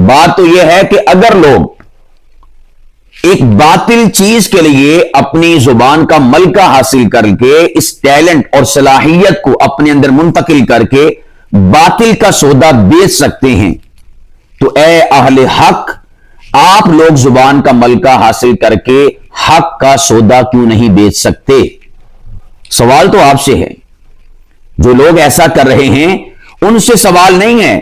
बात तो यह है कि अगर लोग एक बातिल चीज के लिए अपनी जुबान का मलका हासिल करके इस टैलेंट और सलाहियत को अपने अंदर मुंतकिल करके बातिल का सौदा बेच सकते हैं, तो ए अहले हक, आप लोग जुबान का मलका हासिल करके हक का सौदा क्यों नहीं बेच सकते? सवाल तो आपसे है। जो लोग ऐसा कर रहे हैं उनसे सवाल नहीं है,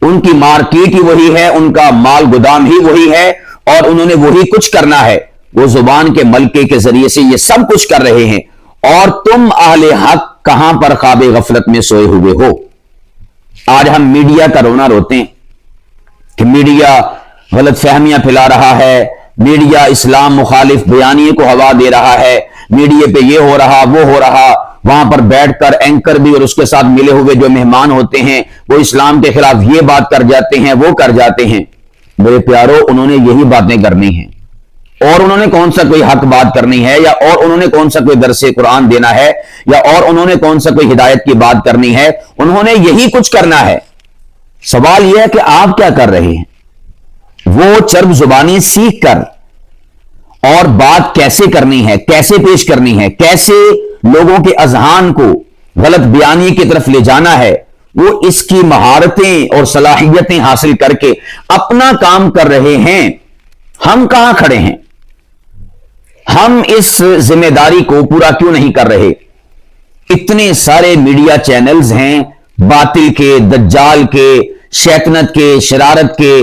उनकी मार्केट ही वही है, उनका माल गोदाम ही वही है और उन्होंने वही कुछ करना है। वो जुबान के मलके के जरिए से ये सब कुछ कर रहे हैं और तुम अहले हक कहां पर ख्वाबे गफलत में सोए हुए हो। आज हम मीडिया का रोना रोते हैं कि मीडिया गलत फहमियां फैला रहा है, मीडिया इस्लाम मुखालिफ बयानिए को हवा दे रहा है, मीडिया पे ये हो रहा वो हो रहा। वहां पर बैठकर एंकर भी और उसके साथ मिले हुए जो मेहमान होते हैं वो इस्लाम के खिलाफ ये बात कर जाते हैं, वो कर जाते हैं। मेरे प्यारो, उन्होंने यही बातें करनी है और उन्होंने कौन सा कोई हक बात करनी है, या और उन्होंने कौन सा कोई दरसे कुरान देना है, या और उन्होंने कौन सा कोई हिदायत की बात करनी है। उन्होंने यही कुछ करना है। सवाल यह है कि आप क्या कर रहे हैं? वो चर्ब जुबानी सीख कर और बात कैसे करनी है, कैसे पेश करनी है, कैसे लोगों के अजहान को गलत बयानी की तरफ ले जाना है, वो इसकी महारतें और सलाहियतें हासिल करके अपना काम कर रहे हैं। हम कहां खड़े हैं? हम इस जिम्मेदारी को पूरा क्यों नहीं कर रहे? इतने सारे मीडिया चैनल्स हैं, बातिल के, दज्जाल के, शैतानत के, शरारत के।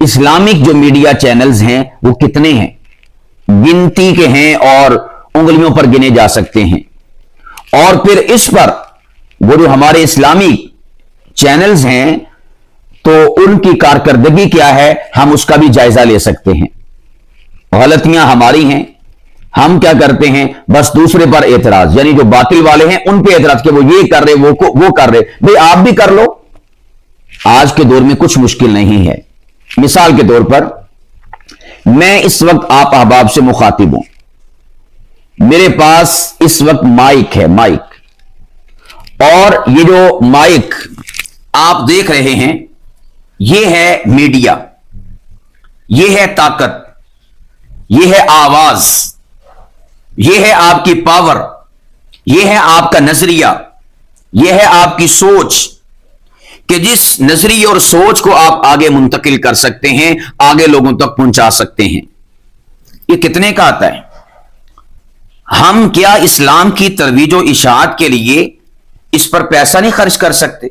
इस्लामिक जो मीडिया चैनल्स हैं वो कितने हैं? गिनती के हैं और उंगलियों पर गिने जा सकते हैं। और फिर इस पर वो जो हमारे इस्लामिक चैनल्स हैं तो उनकी कारकर्दगी क्या है, हम उसका भी जायजा ले सकते हैं। गलतियां हमारी हैं, हम क्या करते हैं, बस दूसरे पर एतराज, यानी जो बातिल वाले हैं उन पे एतराज कि वो ये कर रहे, वो कर रहे। भाई आप भी कर लो। आज के दौर में कुछ मुश्किल नहीं है। मिसाल के तौर पर मैं इस वक्त आप अहबाब से मुखातिब हूं, मेरे पास इस वक्त माइक है, माइक, और ये जो माइक आप देख रहे हैं ये है मीडिया, ये है ताकत, ये है आवाज, ये है आपकी पावर, ये है आपका नजरिया, ये है आपकी सोच कि जिस नजरिए और सोच को आप आगे मुंतकिल कर सकते हैं, आगे लोगों तक पहुंचा सकते हैं। ये कितने का आता है? हम क्या इस्लाम की तरवीज और इशाअत के लिए इस पर पैसा नहीं खर्च कर सकते?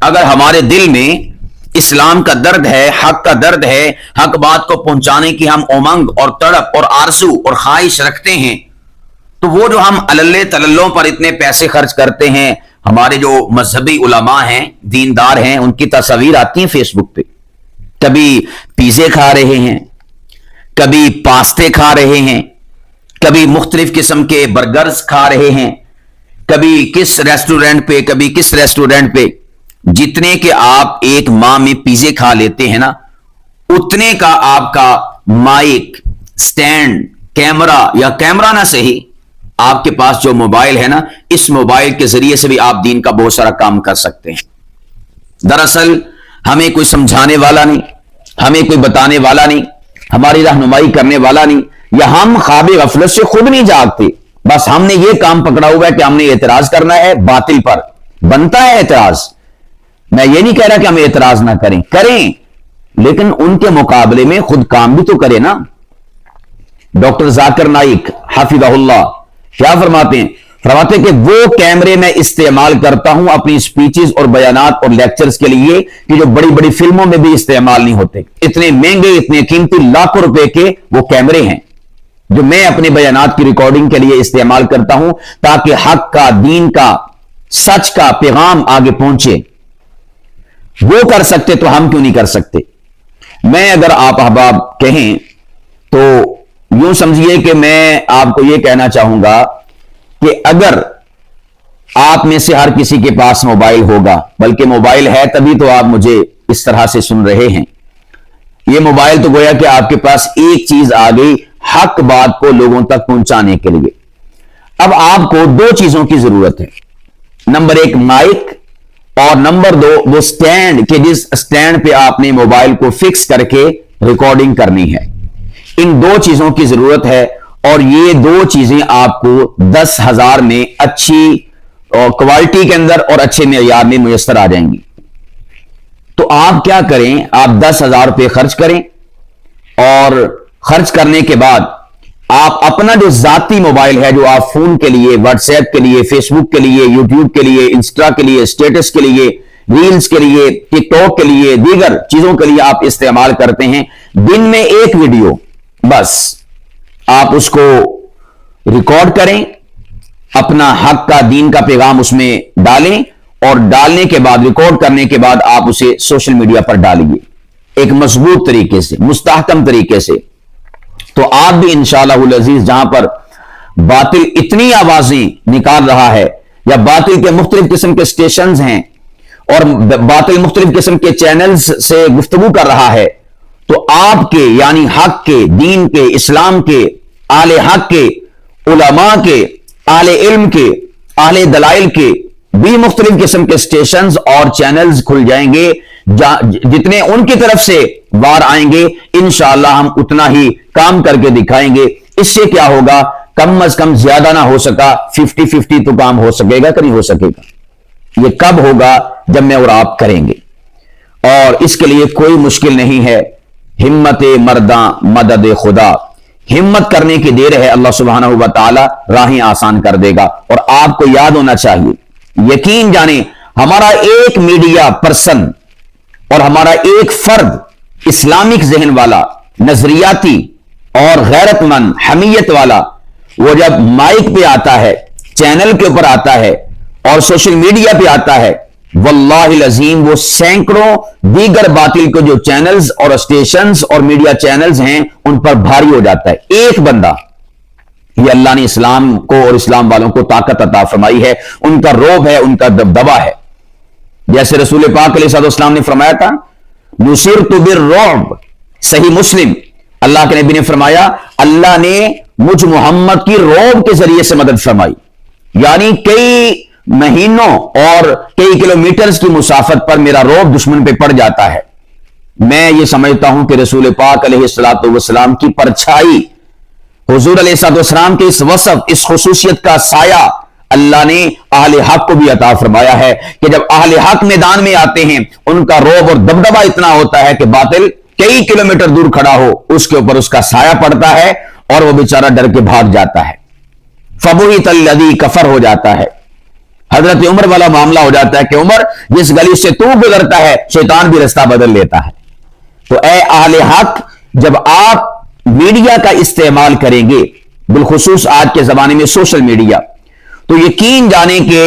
अगर हमारे दिल में इस्लाम का दर्द है, हक का दर्द है, हक बात को पहुंचाने की हम उमंग और तड़प और आरज़ू और ख्वाहिश रखते हैं, तो वो जो हम अल्ले तल्लों पर इतने पैसे खर्च करते हैं, हमारे जो मजहबी उलमा हैं, दीनदार हैं, उनकी तस्वीर आती है फेसबुक पे, कभी पिज़्ज़े खा रहे हैं, कभी पास्ते खा रहे हैं, कभी मुख्तलिफ किस्म के बर्गर्स खा रहे हैं, कभी किस रेस्टोरेंट पे, कभी किस रेस्टोरेंट पे। जितने के आप एक माह में पिज़्ज़े खा लेते हैं ना, उतने का आपका माइक, स्टैंड, कैमरा, या कैमरा ना सही, आपके पास जो मोबाइल है ना, इस मोबाइल के जरिए से भी आप दीन का बहुत सारा काम कर सकते हैं। दरअसल हमें कोई समझाने वाला नहीं, हमें कोई बताने वाला नहीं, हमारी रहनुमाई करने वाला नहीं, या हम ख्वाबे गफलत से खुद नहीं जागते। बस हमने ये काम पकड़ा हुआ है कि हमने एतराज करना है बातिल पर। बनता है एतराज, मैं ये नहीं कह रहा कि हम एतराज ना करें, करें, लेकिन उनके मुकाबले में खुद काम भी तो करें ना। डॉक्टर जाकिर नाइक हाफिज़हुल्लाह क्या फरमाते हैं? फरमाते हैं कि वो कैमरे में इस्तेमाल करता हूं अपनी स्पीचेस और बयानात और लेक्चर्स के लिए कि जो बड़ी बड़ी फिल्मों में भी इस्तेमाल नहीं होते। इतने महंगे, इतने कीमती, लाखों रुपए के वो कैमरे हैं जो मैं अपने बयानात की रिकॉर्डिंग के लिए इस्तेमाल करता हूं ताकि हक का, दीन का, सच का पैगाम आगे पहुंचे। वो कर सकते तो हम क्यों नहीं कर सकते? मैं अगर आप अहबाब कहें तो यूं समझिए कि मैं आपको यह कहना चाहूंगा कि अगर आप में से हर किसी के पास मोबाइल होगा, बल्कि मोबाइल है तभी तो आप मुझे इस तरह से सुन रहे हैं। यह मोबाइल तो गोया कि आपके पास एक चीज आ गई, हक बात को लोगों तक पहुंचाने के लिए। अब आपको दो चीजों की जरूरत है। नंबर एक माइक और नंबर 2 वो स्टैंड के जिस स्टैंड पे आपने मोबाइल को फिक्स करके रिकॉर्डिंग करनी है। इन 2 चीजों की जरूरत है और ये 2 चीजें आपको 10,000 में अच्छी क्वालिटी के अंदर और अच्छे मेयार में मुयस्सर आ जाएंगी। तो आप क्या करें, आप 10,000 रुपये खर्च करें और खर्च करने के बाद आप अपना जो जाती मोबाइल है, जो आप फोन के लिए, व्हाट्सएप के लिए, फेसबुक के लिए, यूट्यूब के लिए, इंस्टा के लिए, स्टेटस के लिए, रील्स के लिए, टिकटॉक के लिए, दीगर चीजों के लिए आप इस्तेमाल करते हैं, दिन में 1 वीडियो बस आप उसको रिकॉर्ड करें, अपना हक का, दीन का पैगाम उसमें डालें और डालने के बाद, रिकॉर्ड करने के बाद आप उसे सोशल मीडिया पर डालिए एक मजबूत तरीके से, मुस्तहकम तरीके से। तो आप भी इंशाअल्लाह अजीज, जहां पर बातिल इतनी आवाजें निकाल रहा है या बातिल के मुख्तलिफ किस्म के स्टेशंस हैं और बातिल मुख्तलिफ किस्म के चैनल्स से गुफ्तगू कर रहा है, तो आपके यानी हक के, दीन के, इस्लाम के, आले हक के, उलमा के, आले इल्म के, आले दलाइल के भी मुख्तलिफ किस्म के स्टेशंस और चैनल्स खुल जाएंगे। जितने उनकी तरफ से वार आएंगे इंशाअल्लाह हम उतना ही काम करके दिखाएंगे। इससे क्या होगा, कम अज कम ज्यादा ना हो सका 50-50 तो काम हो सकेगा कि नहीं हो सकेगा। ये कब होगा, जब मैं और आप करेंगे, और इसके लिए कोई मुश्किल नहीं है। हिम्मत मर्दा मदद खुदा, हिम्मत करने की देर है, अल्लाह सुब्हानहू व तआला राहें आसान कर देगा। और आपको याद होना चाहिए, यकीन जाने, हमारा एक मीडिया पर्सन और हमारा एक फर्द इस्लामिक जहन वाला, नजरियाती और गैरतमंद, हमीयत वाला, वो जब माइक पे आता है, चैनल के ऊपर आता है और सोशल मीडिया पे आता है, वल्लाहिल अज़ीम वो सैकड़ों दीगर बातिल के जो चैनल्स और स्टेशंस और मीडिया चैनल्स हैं उन पर भारी हो जाता है। एक बंदा, ये अल्लाह ने इस्लाम को और इस्लाम वालों को ताकत अता फरमाई है, उनका रोब है, उनका दबदबा है। जैसे रसूल पाक अलैहिस्सलाम ने फरमाया था, नुसिरतु बिर्रुअब, सही मुस्लिम, अल्लाह के नबी ने फरमाया, अल्लाह ने मुझ मोहम्मद की रोब के जरिए से मदद फरमाई, यानी कई महीनों और कई किलोमीटर की मुसाफत पर मेरा रोब दुश्मन पे पड़ जाता है। मैं ये समझता हूं कि रसूल पाक अलैहिस्सलाम की परछाई, हुजूर अलैहिस्सलाम के इस वसफ, इस खुसूसियत का साया अल्लाह ने अहले हक को भी अता फरमाया है कि जब अहले हक मैदान में आते हैं, उनका रोब और दबदबा इतना होता है कि बातिल कई किलोमीटर दूर खड़ा हो, उसके ऊपर उसका साया पड़ता है और वो बेचारा डर के भाग जाता है। फबुहितल्लज़ी कफर हो जाता है। हजरत उमर वाला मामला हो जाता है कि उमर, जिस गली से तू गुजरता है शैतान भी रास्ता बदल लेता है। तो ए अहले हक, जब आप मीडिया का इस्तेमाल करेंगे, बिलखुसूस आज के जमाने में सोशल मीडिया, तो यकीन जाने के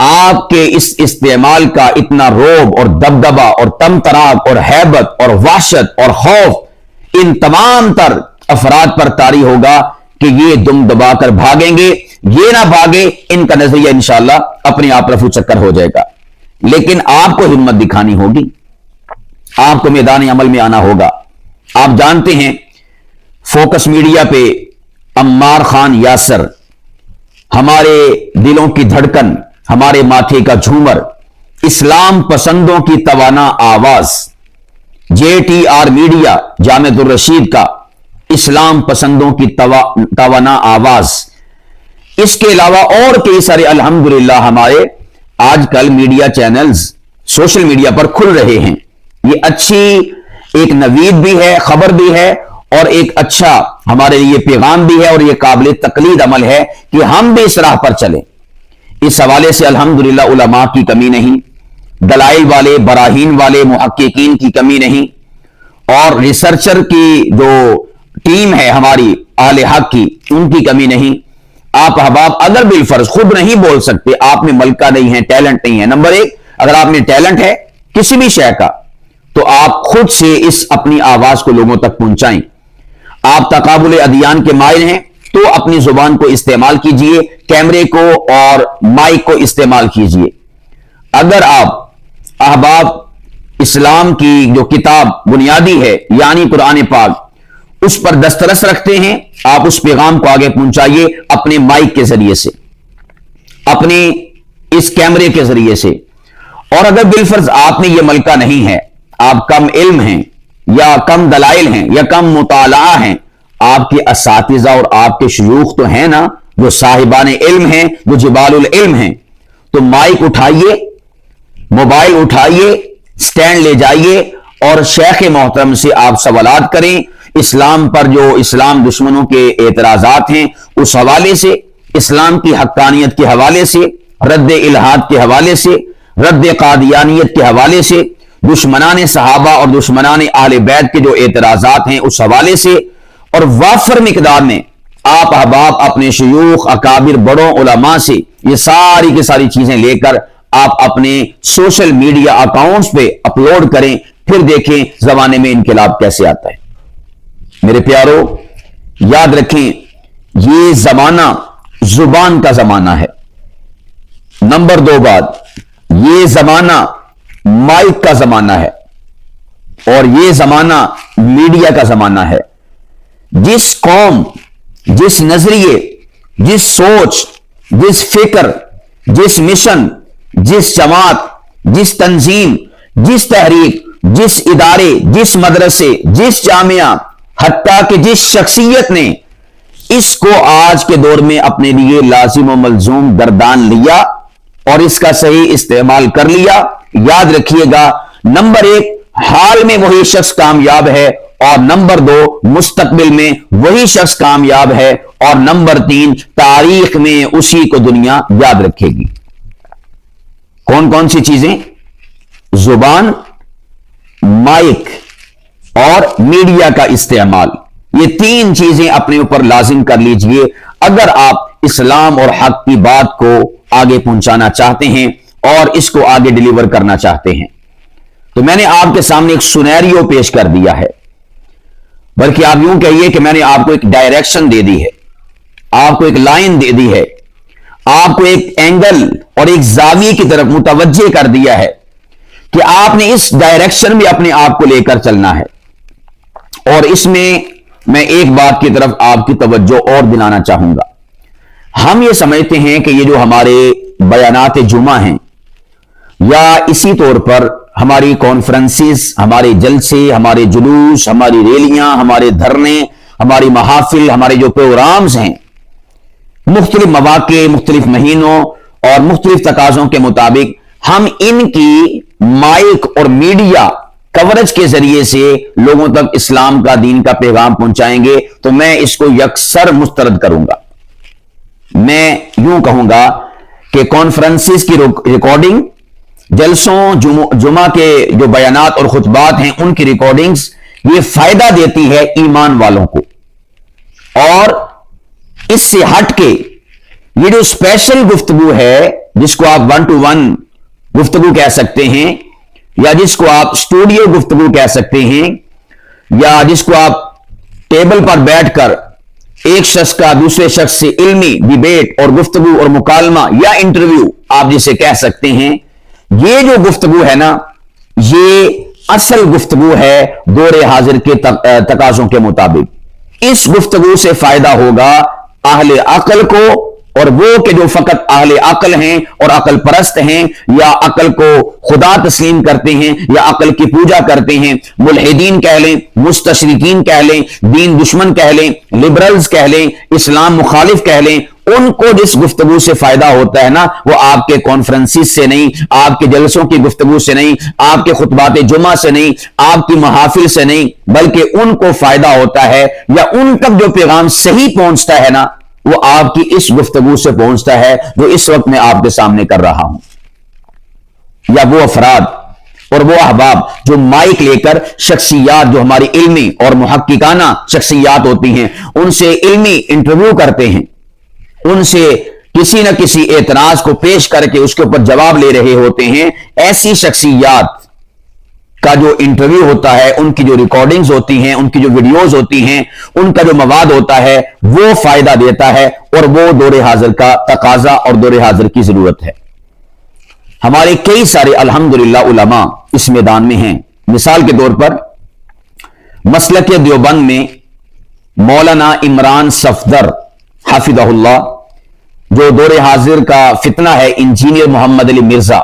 आपके इस इस्तेमाल का इतना रोब और दबदबा और तमतराब और हैबत और वहशत और खौफ इन तमाम तर अफराद पर तारी होगा कि ये दुम दबाकर भागेंगे। ये ना भागे, इनका नजरिया इंशाअल्लाह अपने आप रफू चक्कर हो जाएगा। लेकिन आपको हिम्मत दिखानी होगी, आपको मैदान अमल में आना होगा। आप जानते हैं, फोकस मीडिया पे अम्मार खान यासर, हमारे दिलों की धड़कन, हमारे माथे का झूमर, इस्लाम पसंदों की तवाना आवाज, JTR मीडिया जामिअतुर रशीद का इस्लाम पसंदों की तवाना आवाज, इसके अलावा और कई सारे अल्हम्दुलिल्लाह हमारे आजकल मीडिया चैनल्स सोशल मीडिया पर खुल रहे हैं। ये अच्छी एक नवीद भी है, खबर भी है और एक अच्छा हमारे लिए पैगाम भी है और ये काबिल तकलीद अमल है कि हम भी इस राह पर चलें। इस हवाले से अल्हम्दुलिल्लाह उलमा की कमी नहीं, दलाइल वाले, बराहीन वाले, मुहक्किकीन की कमी नहीं, और रिसर्चर की जो टीम है हमारी अहले हक की, उनकी कमी नहीं। आप अहबाब अगर बिलफर्ज खुद नहीं बोल सकते, आप में मलका नहीं है, टैलेंट नहीं है, नंबर 1, अगर आप में टैलेंट है किसी भी शय का, तो आप खुद से इस अपनी आवाज को लोगों तक पहुंचाएं। आप तकाबुल अदियान के माहिर हैं तो अपनी जुबान को इस्तेमाल कीजिए, कैमरे को और माइक को इस्तेमाल कीजिए। अगर आप अहबाब इस्लाम की जो किताब बुनियादी है यानी कुरान पाक, उस पर दस्तरस रखते हैं, आप उस पैगाम को आगे पहुंचाइए अपने माइक के जरिए से, अपने इस कैमरे के जरिए से, और अगर बिलफर्ज आपने ये मलका नहीं है, आप कम इल्म हैं या कम दलाइल हैं या कम मुताला हैं, आपके असातिज़ा और आपके शयूख तो हैं ना जो साहिबान इल्म हैं, जो जिबालुल इल्म हैं, तो माइक उठाइए, मोबाइल उठाइए, स्टैंड ले जाइए और शेख मोहतरम से आप सवालात करें। इस्लाम पर जो इस्लाम दुश्मनों के एतराजात हैं उस हवाले से, इस्लाम की हक्कानियत के हवाले से, रद्द इल्हाद के हवाले से, रद्द कादियानियत के हवाले से, दुश्मनान सहाबा और दुश्मनान आले बैत के जो एतराजात हैं उस हवाले से, और वाफर मिकदार में आप अहबाब अपने शयूख अकाबिर बड़ों उलमा से ये सारी की सारी चीजें लेकर आप अपने सोशल मीडिया अकाउंट्स पे अपलोड करें, फिर देखें जमाने में इनकलाब कैसे आता है। मेरे प्यारो, याद रखें, ये जमाना जुबान का जमाना है। नंबर 2 बात, ये जमाना माइक का जमाना है और ये जमाना मीडिया का जमाना है। जिस कौम, जिस नजरिए, जिस सोच, जिस फिक्र, जिस मिशन, जिस जमात, जिस तंजीम, जिस तहरीक, जिस इदारे, जिस मदरसे, जिस जामिया, हत्ता कि जिस शख्सियत ने इसको आज के दौर में अपने लिए लाजिम और मलजूम गर्दान लिया और इसका सही इस्तेमाल कर लिया, याद रखिएगा, नंबर 1 हाल में वही शख्स कामयाब है और नंबर 2 मुस्तकबिल में वही शख्स कामयाब है और नंबर 3 तारीख में उसी को दुनिया याद रखेगी। कौन कौन सी चीजें? जुबान, माइक और मीडिया का इस्तेमाल। ये 3 चीजें अपने ऊपर लाजिम कर लीजिए अगर आप इस्लाम और हक की बात को आगे पहुंचाना चाहते हैं और इसको आगे डिलीवर करना चाहते हैं। तो मैंने आपके सामने एक सुनैरियो पेश कर दिया है, बल्कि आप यूं कहिए कि मैंने आपको एक डायरेक्शन दे दी है, आपको एक लाइन दे दी है, आपको एक एंगल और एक जाविये की तरफ मुतवज्जे कर दिया है कि आपने इस डायरेक्शन में अपने आप को लेकर चलना है। और इसमें मैं एक बात की तरफ आपकी तवज्जो और दिलाना चाहूंगा। हम ये समझते हैं कि ये जो हमारे बयानात जुमा हैं या इसी तौर पर हमारी कॉन्फ्रेंसेस, हमारे जलसे, हमारे जुलूस, हमारी रैलियां, हमारे धरने, हमारी महाफिल, हमारे जो प्रोग्राम्स हैं, मुख्तलिफ मवाक़े, मुख्तलिफ महीनों और मुख्तलिफ तकाज़ों के मुताबिक हम इनकी माइक और मीडिया कवरेज के जरिए से लोगों तक इस्लाम का, दीन का पैगाम पहुंचाएंगे, तो मैं इसको यकसर मुस्तरद करूंगा। मैं यूं कहूंगा कि कॉन्फ्रेंसेस की रिकॉर्डिंग, जलसों, जुमा के जो बयानात और खुतबात हैं उनकी रिकॉर्डिंग्स, ये फायदा देती है ईमान वालों को। और इससे हटके ये जो स्पेशल गुफ्तगू है, जिसको आप 1-to-1 गुफ्तगू कह सकते हैं या जिसको आप स्टूडियो गुफ्तगू कह सकते हैं या जिसको आप टेबल पर बैठकर एक शख्स का दूसरे शख्स से इल्मी डिबेट और गुफ्तगू और मुकालमा या इंटरव्यू आप जिसे कह सकते हैं, ये जो गुफ्तगू है ना, ये असल गुफ्तगू है दौरे हाजिर के तकाज़ों के मुताबिक। इस गुफ्तगू से फायदा होगा अहले अक्ल को, और वो के जो फकत अहले अक्ल हैं और अक्ल परस्त हैं या अक्ल को खुदा तस्लीम करते हैं या अक्ल की पूजा करते हैं, मुल्हिदीन कह लें, मुस्तशरिकीन कह लें, दीन दुश्मन कह लें, लिबरल्स कह लें, इस्लाम मुखालिफ कह लें, उनको जिस गुफ्तगू से फायदा होता है ना, वो आपके कॉन्फ्रेंसिस से नहीं, आपके जलसों की गुफ्तगू से नहीं, आपके खुतबात जुमा से नहीं, आपकी महाफिल से नहीं, बल्कि उनको फायदा होता है या उन तक जो पैगाम सही पहुंचता है ना, वो आपकी इस गुफ्तगू से पहुंचता है जो इस वक्त मैं आपके सामने कर रहा हूं। या वो अफराद और वो अहबाब जो माइक लेकर शख्सियात जो हमारी इल्मी और मुहक्किकाना शख्सियात होती हैं, उनसे इल्मी इंटरव्यू करते हैं, उनसे किसी न किसी एतराज को पेश करके उसके ऊपर जवाब ले रहे होते हैं, ऐसी शख्सियात का जो इंटरव्यू होता है, उनकी जो रिकॉर्डिंग्स होती हैं, उनकी जो वीडियोस होती हैं, उनका जो मवाद होता है, वो फायदा देता है और वो दौरे हाजिर का तकाजा और दौरे हाजिर की जरूरत है। हमारे कई सारे अल्हम्दुलिल्लाह उलमा इस मैदान में हैं। मिसाल के तौर पर मसलक देवबंद में मौलाना इमरान सफदर हाफिज़हुल्लाह, जो दौरे हाजिर का फितना है, इंजीनियर मोहम्मद अली मिर्जा,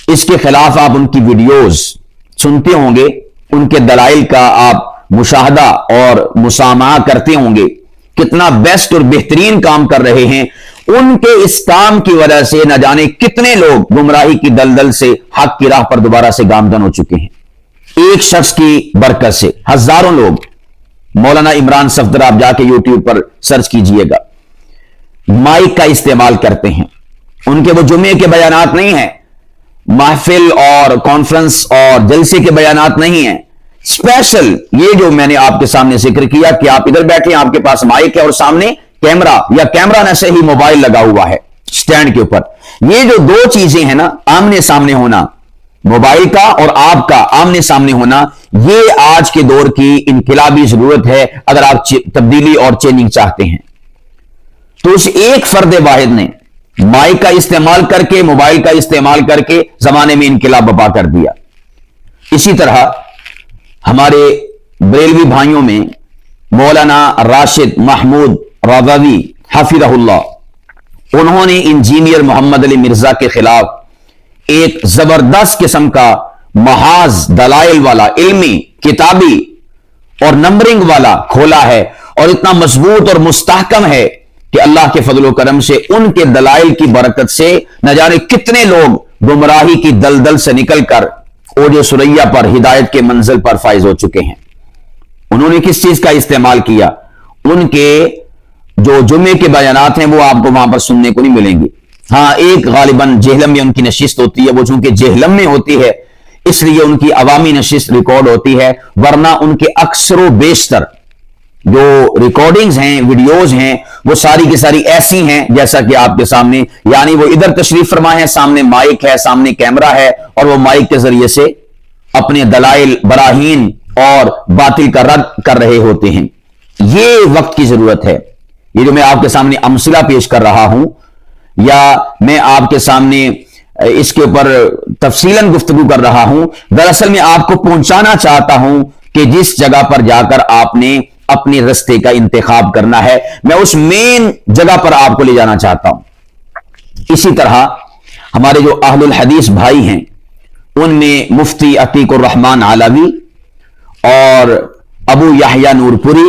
इसके खिलाफ आप उनकी वीडियोस सुनते होंगे, उनके दलाइल का आप मुशाहदा और मुसामा करते होंगे, कितना बेस्ट और बेहतरीन काम कर रहे हैं। उनके इस काम की वजह से न जाने कितने लोग गुमराही की दलदल से हक की राह पर दोबारा से गामजन हो चुके हैं। एक शख्स की बरकत से हजारों लोग, मौलाना इमरान सफदर आप जाके यूट्यूब पर सर्च कीजिएगा, माइक का इस्तेमाल करते हैं। उनके वो जुमे के बयानात नहीं है, महफिल और कॉन्फ्रेंस और जलसे के बयानात नहीं है, स्पेशल ये जो मैंने आपके सामने जिक्र किया कि आप इधर बैठे, आपके पास माइक है और सामने कैमरा या कैमरा न से ही मोबाइल लगा हुआ है स्टैंड के ऊपर। ये जो दो चीजें हैं ना, आमने सामने होना, मोबाइल का और आपका आमने सामने होना, ये आज के दौर की इनकलाबी जरूरत है। अगर आप तब्दीली और चेंजिंग चाहते हैं तो उस एक फर्द वाहिद ने माइक का इस्तेमाल करके, मोबाइल का इस्तेमाल करके जमाने में इनकलाब बर्पा कर दिया। इसी तरह हमारे बरेलवी भाइयों में मौलाना राशिद महमूद रज़वी हफिज़हुल्लाह, उन्होंने इंजीनियर मोहम्मद अली मिर्जा के खिलाफ एक जबरदस्त किस्म का महाज दलाइल वाला, इल्मी, किताबी और नंबरिंग वाला खोला है, और इतना मजबूत और मुस्तहकम है कि अल्लाह के फजल करम से उनके दलाइल की बरकत से न जाने कितने लोग गुमराही की दलदल से निकलकर ओज सुरैया पर हिदायत के मंजिल पर फाइज हो चुके हैं। उन्होंने किस चीज का इस्तेमाल किया? उनके जो जुमे के बयानात हैं वो आपको वहां पर सुनने को नहीं मिलेंगे। हाँ, एक गालिबन जेहलम में उनकी नशिस्त होती है, वो चूंकि जेहलम में होती है इसलिए उनकी अवामी नशिस्त रिकॉर्ड होती है, वरना उनके अक्सर बेशतर जो रिकॉर्डिंग्स हैं, वीडियोज हैं, वो सारी की सारी ऐसी हैं जैसा कि आपके सामने, यानी वो इधर तशरीफ फरमा है, सामने माइक है, सामने कैमरा है, और वो माइक के जरिए से अपने दलाइल, बराहीन और बातिल का रद्द कर रहे होते हैं। ये वक्त की जरूरत है। ये जो मैं आपके सामने अमसला पेश कर रहा हूं, या मैं आपके सामने इसके ऊपर तफसीलन गुफ्तगू कर रहा हूं, दरअसल मैं आपको पहुंचाना चाहता हूं कि जिस जगह पर जाकर आपने अपने रास्ते का इंतखाब करना है, मैं उस मेन जगह पर आपको ले जाना चाहता हूं। इसी तरह हमारे जो अहलुल हदीस भाई हैं, उनमें मुफ्ती अतीकुर रहमान आलवी और अबू याहया नूरपुरी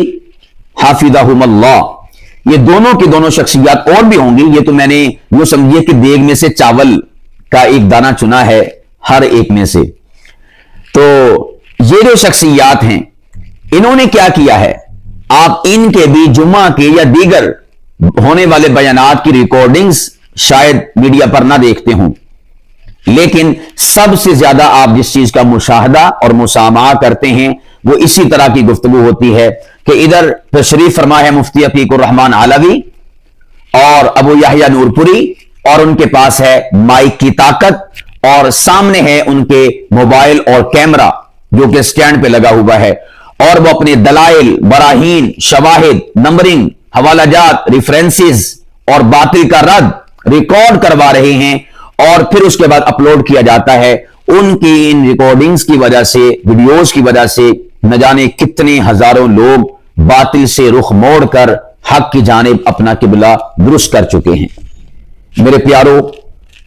हाफिज़हुमुल्लाह, ये दोनों की दोनों शख्सियत, और भी होंगी, ये तो मैंने यूं समझिए कि देग में से चावल का एक दाना चुना है हर एक में से। तो ये जो शख्सियत हैं, इन्होंने क्या किया है, आप इनके भी जुम्मा के या दीगर होने वाले बयानात की रिकॉर्डिंग्स शायद मीडिया पर ना देखते हों, लेकिन सबसे ज्यादा आप जिस चीज का मुशाहदा और मुसामा करते हैं वो इसी तरह की गुफ्तगू होती है कि इधर तशरीफ फरमा है मुफ्ती अतीकुर रहमान आलवी और अबू याहया नूरपुरी, और उनके पास है माइक की ताकत, और सामने है उनके मोबाइल और कैमरा जो कि स्टैंड पे लगा हुआ है, और वो अपने दलाइल, बराहीन, शवाहिद, नंबरिंग, हवालाजात, रेफरेंसेस और बातिल का रद्द रिकॉर्ड करवा रहे हैं, और फिर उसके बाद अपलोड किया जाता है। उनकी इन रिकॉर्डिंग्स की वजह से, वीडियोस की वजह से न जाने कितने हजारों लोग बातिल से रुख मोड़कर हक की जानिब अपना किबला दुरुस्त कर चुके हैं। मेरे प्यारो,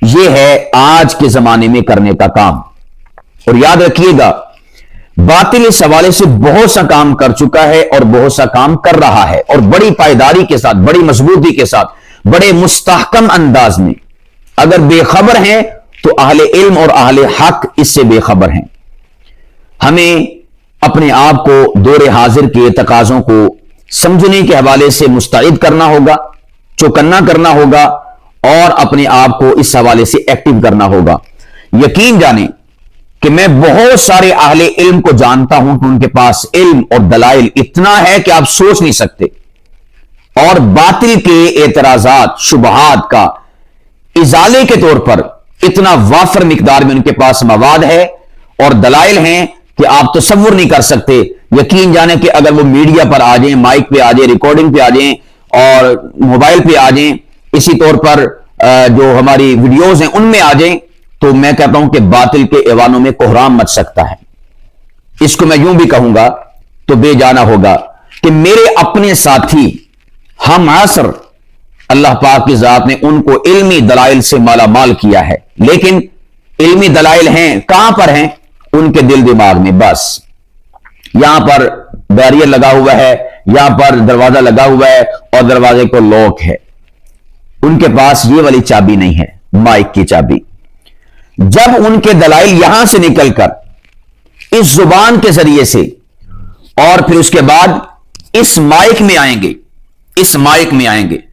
यह है आज के जमाने में करने का काम। और याद रखिएगा, बातिल इस हवाले से बहुत सा काम कर चुका है और बहुत सा काम कर रहा है, और बड़ी पायदारी के साथ, बड़ी मजबूती के साथ, बड़े मुस्तहकम अंदाज में। अगर बेखबर हैं तो अहले इल्म और अहले हक इससे बेखबर हैं। हमें अपने आप को दौरे हाजिर के तकाजों को समझने के हवाले से मुस्तैद करना होगा, चौकन्ना करना होगा, और अपने आप को इस हवाले से एक्टिव करना होगा। यकीन जाने कि मैं बहुत सारे अहले इल्म को जानता हूं कि उनके पास इल्म और दलाइल इतना है कि आप सोच नहीं सकते, और बातिल के एतराजात, शुबहात का इजाले के तौर पर इतना वाफर मिकदार में उनके पास मवाद है और दलाइल हैं कि आप तसव्वुर नहीं कर सकते। यकीन जाने कि अगर वो मीडिया पर आ जाएं, माइक पे आ जाएं, रिकॉर्डिंग पे आ जाएं और मोबाइल पे आ जाएं, इसी तौर पर जो हमारी वीडियोज हैं उनमें आ जाएं, तो मैं कहता हूं कि बातिल के ऐवानों में कोहराम मच सकता है। इसको मैं यूं भी कहूंगा तो बेजाना होगा कि मेरे अपने साथी हम आसर अल्लाह पाक की जात ने उनको इल्मी दलाइल से माला माल किया है, लेकिन इल्मी दलाइल हैं, कहां पर हैं? उनके दिल दिमाग में। बस यहां पर बैरियर लगा हुआ है, यहां पर दरवाजा लगा हुआ है और दरवाजे को लॉक है। उनके पास ये वाली चाबी नहीं है, माइक की चाबी। जब उनके दलाइल यहां से निकलकर इस जुबान के जरिए से और फिर उसके बाद इस माइक में आएंगे, इस माइक में आएंगे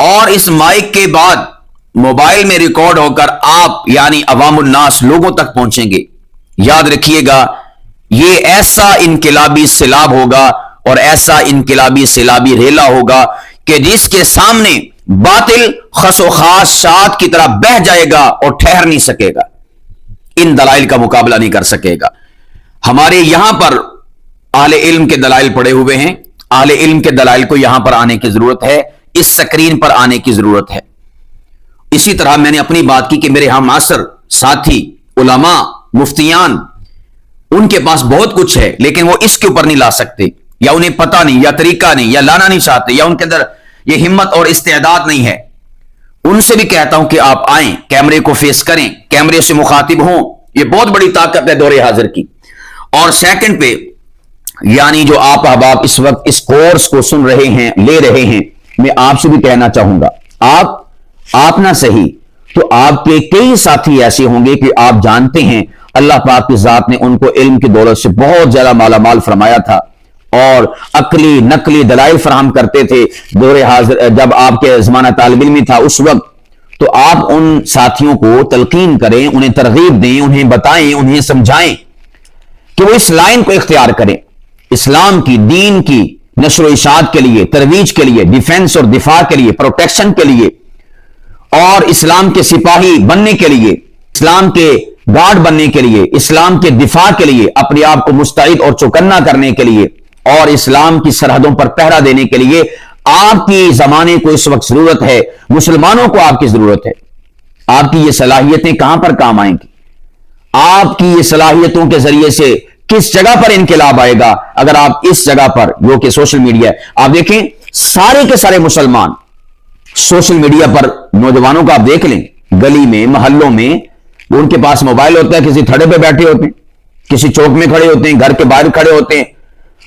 और इस माइक के बाद मोबाइल में रिकॉर्ड होकर आप यानी अवामुन्नास लोगों तक पहुंचेंगे। याद रखिएगा, ये ऐसा इनकिलाबी सैलाब होगा और ऐसा इनकिलाबी सैलाबी रेला होगा कि जिसके सामने बातिल खसोखास शात की तरह बह जाएगा और ठहर नहीं सकेगा, इन दलाइल का मुकाबला नहीं कर सकेगा। हमारे यहां पर आले इल्म के दलाइल पड़े हुए हैं, आले इल्म के दलाइल को यहां पर आने की जरूरत है, इस स्क्रीन पर आने की जरूरत है। इसी तरह मैंने अपनी बात की कि मेरे हम आसर साथी उलमा मुफ्तियान, उनके पास बहुत कुछ है लेकिन वो इसके ऊपर नहीं ला सकते, या उन्हें पता नहीं, या तरीका नहीं, या लाना नहीं चाहते, या उनके अंदर ये हिम्मत और इस्तेदाद नहीं है। उनसे भी कहता हूं कि आप आएं, कैमरे को फेस करें, कैमरे से मुखातिब हों। ये बहुत बड़ी ताकत है दौरे हाजिर की। और सेकंड पे यानी जो आप अहबाब इस वक्त इस कोर्स को सुन रहे हैं, ले रहे हैं, मैं आपसे भी कहना चाहूंगा, आप ना सही तो आपके कई साथी ऐसे होंगे कि आप जानते हैं अल्लाह पाक की जात ने उनको इल्म की दौलत से बहुत ज्यादा मालामाल फरमाया था और अकली नकली दलाइल फराहम करते थे दौरे हाजिर जब आपके जमाना तालिब इल्मी था उस वक्त। तो आप उन साथियों को तलकीन करें, उन्हें तरगीब दें, उन्हें बताएं, उन्हें समझाएं कि वो इस लाइन को इख्तियार करें, इस्लाम की, दीन की नशर इशात के लिए, तरवीज के लिए, डिफेंस और दिफा के लिए, प्रोटेक्शन के लिए और इस्लाम के सिपाही बनने के लिए, इस्लाम के गार्ड बनने के लिए, इस्लाम के दिफा के लिए, अपने आप को मुस्तैद और चौकन्ना करने के लिए और इस्लाम की सरहदों पर पहरा देने के लिए आपकी जमाने को इस वक्त जरूरत है, मुसलमानों को आपकी जरूरत है। आपकी ये सलाहियतें कहां पर काम आएंगी? आपकी ये सलाहियतों के जरिए से किस जगह पर इनकलाब आएगा? अगर आप इस जगह पर जो कि सोशल मीडिया है, आप देखें सारे के सारे मुसलमान सोशल मीडिया पर, नौजवानों को आप देख लें, गली में, मोहल्लों में, उनके पास मोबाइल होता है, किसी थड़े पे बैठे होते हैं, किसी चौक में खड़े होते हैं, घर के बाहर खड़े होते हैं,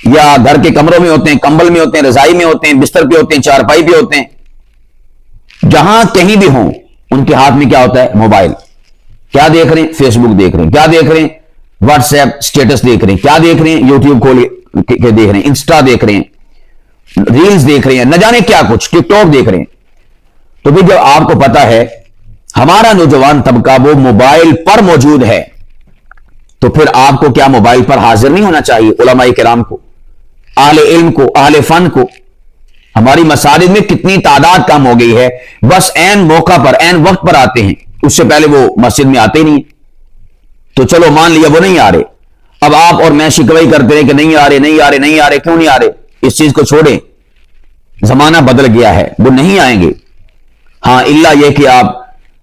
या घर के कमरों में होते हैं, कंबल में होते हैं, रजाई में होते हैं, बिस्तर पे होते हैं, चारपाई पे होते हैं। जहां कहीं भी हों, उनके हाथ में क्या होता है? मोबाइल। क्या देख रहे हैं? फेसबुक देख रहे हैं। क्या देख रहे हैं? व्हाट्सएप स्टेटस देख रहे हैं। क्या देख रहे हैं? यूट्यूब खोल के देख रहे हैं, इंस्टा देख रहे हैं, रील्स देख रहे हैं, न जाने क्या कुछ, टिकटॉक देख रहे हैं। तो भी जब आपको पता है हमारा नौजवान तबका वो मोबाइल पर मौजूद है, तो फिर आपको क्या मोबाइल पर हाजिर नहीं होना चाहिए? उलमाए किराम को, आले इल्म को, आले फन को। हमारी मसाजिद में कितनी तादाद कम हो गई है, बस ऐन मौका पर, ऐन वक्त पर आते हैं, उससे पहले वो मस्जिद में आते ही नहीं। तो चलो मान लिया वो नहीं आ रहे, अब आप और मैं शिकवाई करते रहे कि नहीं आ रहे, नहीं आ रहे, नहीं आ रहे, क्यों नहीं आ रहे? इस चीज को छोड़ें, जमाना बदल गया है, वो नहीं आएंगे। हां, इल्ला यह कि आप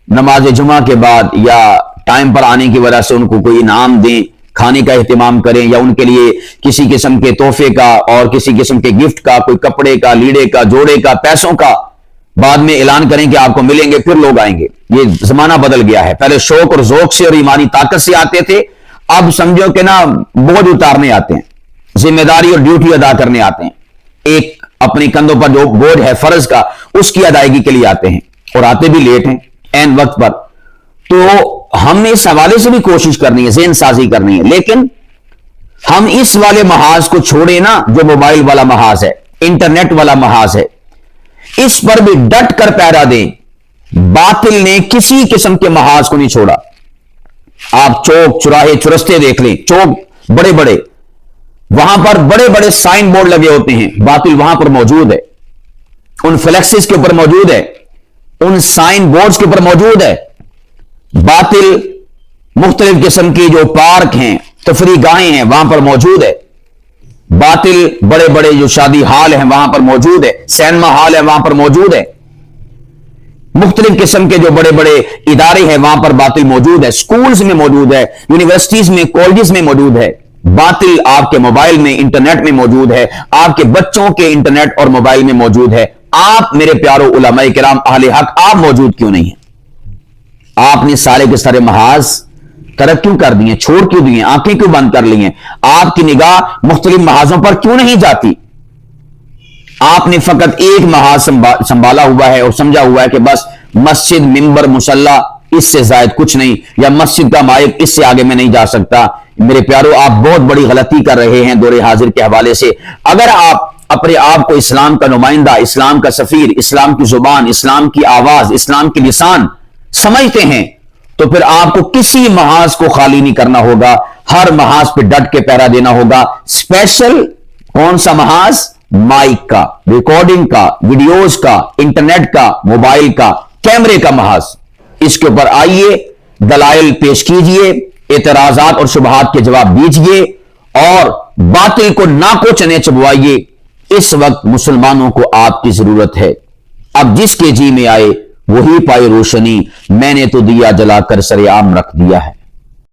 नमाज जुमा के बाद या टाइम पर आने की वजह से उनको कोई इनाम दें, खाने का एहतमाम करें, या उनके लिए किसी किस्म के तोहफे का और किसी किस्म के गिफ्ट का, कोई कपड़े का, लीड़े का, जोड़े का, पैसों का बाद में ऐलान करें कि आपको मिलेंगे, फिर लोग आएंगे। ये जमाना बदल गया है। पहले शौक और ज़ौक से और ईमानी ताकत से आते थे, अब समझो कि ना बोझ उतारने आते हैं, जिम्मेदारी और ड्यूटी अदा करने आते हैं। एक अपने कंधों पर जो बोझ है फर्ज का, उसकी अदायगी के लिए आते हैं और आते भी लेट हैं, एन वक्त पर। तो हमने इस हवाले से भी कोशिश करनी है, ज़हन साजी करनी है, लेकिन हम इस वाले महाज को छोड़े ना, जो मोबाइल वाला महाज है, इंटरनेट वाला महाज है, इस पर भी डट कर पैरा दें। बातिल ने किसी किस्म के महाज को नहीं छोड़ा। आप चौक चौराहे चुरस्ते देख लें, चौक बड़े बड़े, वहां पर बड़े बड़े साइन बोर्ड लगे होते हैं, बातिल वहां पर मौजूद है, उन फ्लेक्सिस के ऊपर मौजूद है, उन साइन बोर्ड्स के ऊपर मौजूद है। बातिल मुख्तलिफ किस्म की जो पार्क हैं, तफरी गाहें हैं, वहां पर मौजूद है। बातिल बड़े बड़े जो शादी हाल हैं वहां पर मौजूद है, सिनेमा हॉल है वहां पर मौजूद है, मुख्तलिफ किस्म के जो बड़े बड़े इदारे हैं वहां पर बातिल मौजूद है, स्कूल्स में मौजूद है, यूनिवर्सिटीज में, कॉलेजेस में मौजूद है। बातिल आपके मोबाइल में, इंटरनेट में मौजूद है, आपके बच्चों के इंटरनेट और मोबाइल में मौजूद है। आप मेरे प्यारो उलमाए किराम अहले हक, आप मौजूद क्यों नहीं है? आपने सारे के सारे महाज ترک کیوں کر دی ہیں, چھوڑ کیوں دی ہیں, آنکھیں کیوں بند کر لی ہیں؟ آپ کی نگاہ مختلف محاذوں پر کیوں نہیں جاتی؟ آپ نے فقط ایک محاذ سنبھالا ہوا ہے اور سمجھا ہوا ہے کہ بس مسجد, ممبر, مصلی, اس سے زائد کچھ نہیں, یا مسجد کا مائک, اس سے آگے میں نہیں جا سکتا. میرے پیارو, آپ بہت بڑی غلطی کر رہے ہیں دور حاضر کے حوالے سے. اگر آپ اپنے آپ کو اسلام کا نمائندہ, اسلام کا سفیر, اسلام کی زبان, اسلام کی آواز, اسلام کی لسان سمجھتے ہیں تو پھر آپ کو کسی محاذ کو خالی نہیں کرنا ہوگا, ہر محاذ پہ ڈٹ کے پہرا دینا ہوگا. اسپیشل کون سا محاذ؟ مائک کا, ریکارڈنگ کا, ویڈیوز کا, انٹرنیٹ کا, موبائل کا, کیمرے کا محاذ. اس کے اوپر آئیے, دلائل پیش کیجئے, اعتراضات اور شبہات کے جواب دیجئے اور باطل کو ناکو چنے چبوائیے. اس وقت مسلمانوں کو آپ کی ضرورت ہے. اب جس کے جی میں آئے وہی پائے روشنی, میں نے تو دیا جلا کر سر عام رکھ دیا ہے.